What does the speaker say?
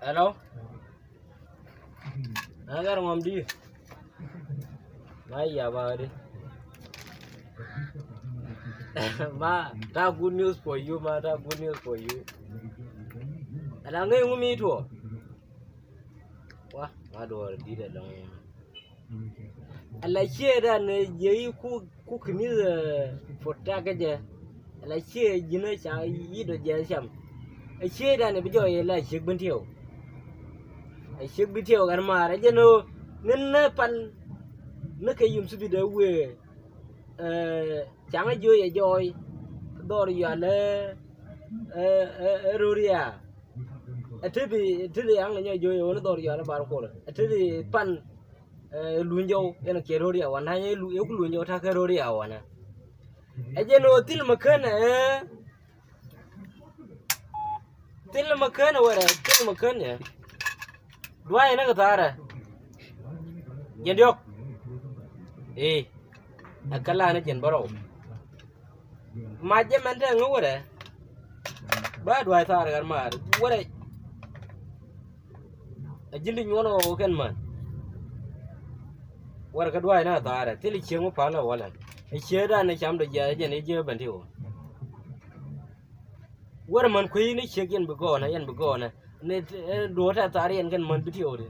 Hello. Agar ngom di. Mai ya ba di. Ma, ta good news for you, ma. Ta good news for you. Ala ngai ngumi to. Wah, aduh di da long. Ala sheda ne yayi ku kini fota gaje. Ala she jina cha yi do je sham. A sheda ne bijo ye la shek bintiyo. A shek bintiyo gar ma ra je no nan pan na kai yum su bi da we chẳng ai chơi rồi đôi giờ là roria thế thì ăn là chơi rồi nó đôi giờ là bao nhiêu thế thì pan luôn dâu cái nó kia roria hoàn hay luôn yếu luôn dâu thà cái roria hoàn à ấy giờ nó til mà khơi nè til mà khơi nè vậy til mà khơi nè đuôi nó cái thà rồi nhìn được akala na jen baro maje mante ngore ba dwai thar gar mar wore ajindi nyono ken man wore ka dwai na thar tili chengo pala wala e cheda na cham do je ne je bantiwo wore man kuyi ni chegen bu go na yen bu go na ne do ta tar yen ken man bitiwo de